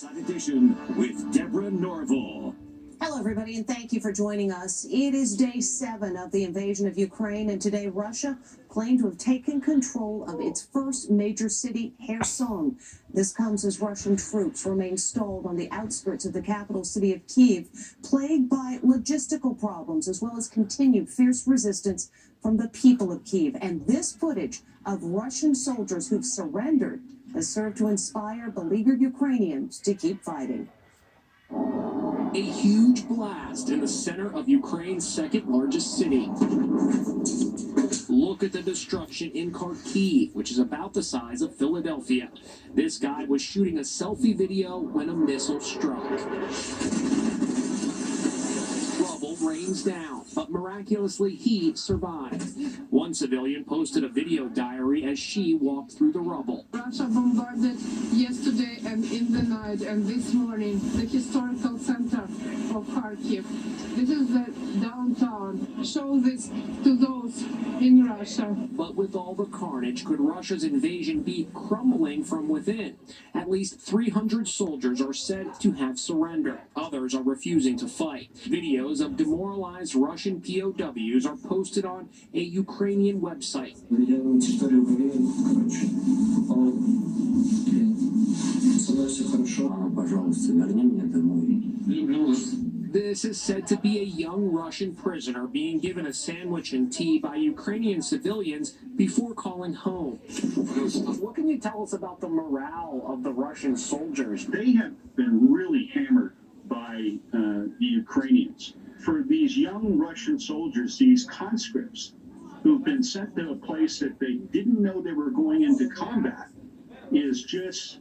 Edition with Deborah Norville. Hello, everybody, and thank you for joining us. It is day 7 of the invasion of Ukraine, and today Russia claimed to have taken control of its first major city, Kherson. This comes as Russian troops remain stalled on the outskirts of the capital city of Kyiv, plagued by logistical problems as well as continued fierce resistance from the people of Kyiv. And this footage of Russian soldiers who've surrendered has served to inspire beleaguered Ukrainians to keep fighting. A huge blast in the center of Ukraine's second largest city. Look at the destruction in Kharkiv, which is about the size of Philadelphia. This guy was shooting a selfie video when a missile struck. Rubble rains down, but miraculously he survived. One civilian posted a video diary as she walked through the rubble. Russia bombarded yesterday and in the night and this morning the historical center of Kharkiv. This is the downtown. Show this to those in Russia. But with all the carnage, could Russia's invasion be crumbling from within? At least 300 soldiers are said to have surrendered. Others are refusing to fight. Videos of demoralized Russian POWs are posted on a Ukrainian website. This is said to be a young Russian prisoner being given a sandwich and tea by Ukrainian civilians before calling home. What can you tell us about the morale of the Russian soldiers? They have been really hammered by the Ukrainians. For these young Russian soldiers, these conscripts who've been sent to a place that they didn't know they were going into combat, is just,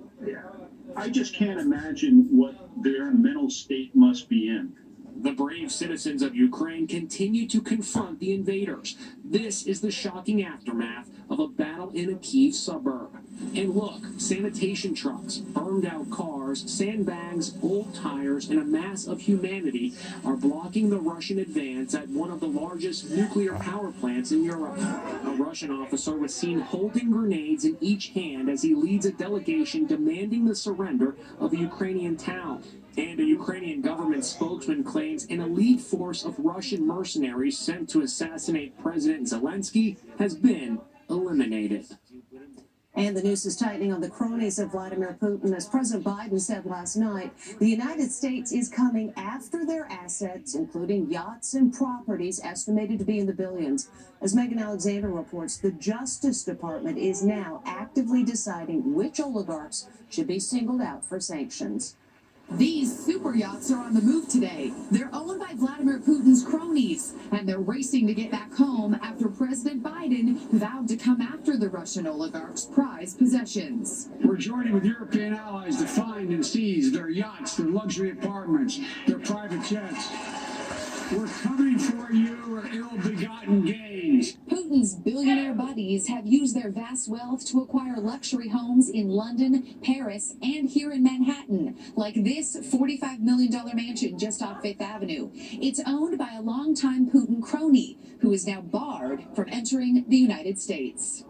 I just can't imagine what their mental state must be in. The brave citizens of Ukraine continue to confront the invaders. This is the shocking aftermath of a battle in a Kyiv suburb. And look, sanitation trucks, burned out cars, sandbags, old tires, and a mass of humanity are blocking the Russian advance at one of the largest nuclear power plants in Europe. A Russian officer was seen holding grenades in each hand as he leads a delegation demanding the surrender of a Ukrainian town. And a Ukrainian government spokesman claims an elite force of Russian mercenaries sent to assassinate President Zelensky has been eliminated. And the noose is tightening on the cronies of Vladimir Putin. As President Biden said last night, the United States is coming after their assets, including yachts and properties estimated to be in the billions. As Megan Alexander reports, the Justice Department is now actively deciding which oligarchs should be singled out for sanctions. These super yachts are on the move today. They're owned by Vladimir Putin's cronies, and they're racing to get back home after President Biden vowed to come after the Russian oligarchs' prized possessions. We're joining with European allies to find and seize their yachts, their luxury apartments, their private jets. We're coming for you, ill-begotten gains. Putin's billionaire buddies have used their vast wealth to acquire luxury homes in London, Paris, and here in Manhattan, like this $45 million mansion just off Fifth Avenue. It's owned by a longtime Putin crony, who is now barred from entering the United States.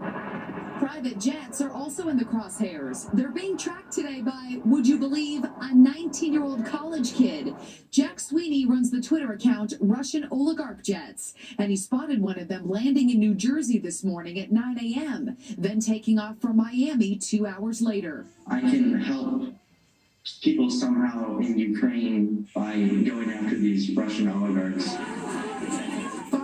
Private jets are also in the crosshairs. They're being tracked today by, would you believe, a 19-year-old college kid. Jack Sweeney runs the Twitter account Russian Oligarch Jets, and he spotted one of them landing in New Jersey this morning at 9 a.m., then taking off for Miami 2 hours later. I can help people somehow in Ukraine by going after these Russian oligarchs.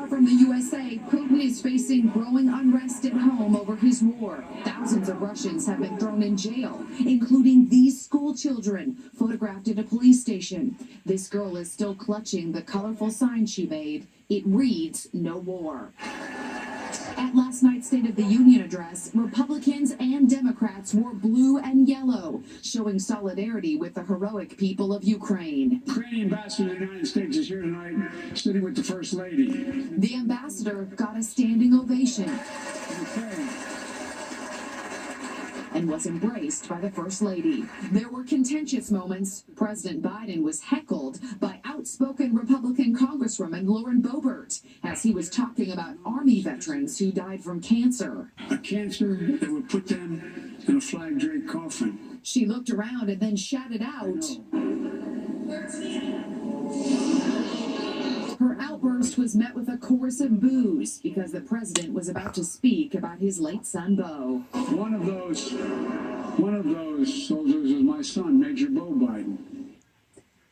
From the USA, Putin is facing growing unrest at home over his war. Thousands of Russians have been thrown in jail, including these school children, photographed at a police station. This girl is still clutching the colorful sign she made. It reads, "No war." At last night's State of the Union address, Republicans and Democrats wore blue and yellow, showing solidarity with the heroic people of Ukraine. Ukrainian ambassador to the United States is here tonight, sitting with the First Lady. The ambassador got a standing ovation. And was embraced by the First Lady. There were contentious moments. President Biden was heckled by outspoken Republican Congresswoman Lauren Boebert as he was talking about Army veterans who died from cancer. A cancer that would put them in a flag-draped coffin. She looked around and then shouted out. Her outburst was met with a chorus of boos because the president was about to speak about his late son, Beau. One of those soldiers is my son, Major Beau Biden.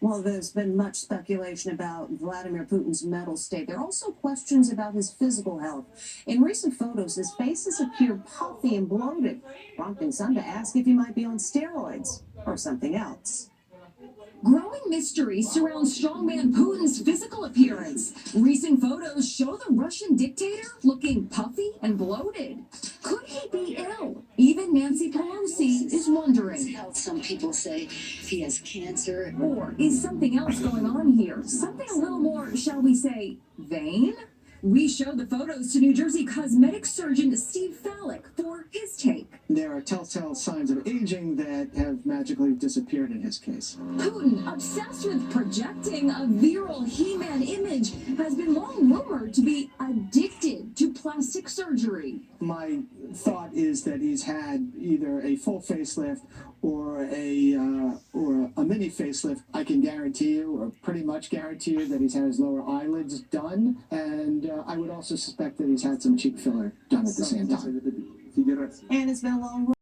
Well, there's been much speculation about Vladimir Putin's mental state. There are also questions about his physical health. In recent photos, his face has appeared puffy and bloated, prompting some to ask if he might be on steroids or something else. Growing mystery surrounds strongman Putin's physical appearance. Recent photos show the Russian dictator looking puffy and bloated. Could he be ill? Even Nancy Pelosi is wondering. Some people say he has cancer. Or is something else going on here? Something a little more, shall we say, vain? We showed the photos to New Jersey cosmetic surgeon Steve Fallick for his take. There are telltale signs of aging that have magically disappeared in his case. Putin, obsessed with projecting a virile He-Man image, has been long rumored to be addicted to plastic surgery. My thought is that he's had either a full facelift or a mini facelift. I can guarantee you, or pretty much guarantee you, that he's had his lower eyelids done, and I would also suspect that he's had some cheek filler done at the same time. And it's been a long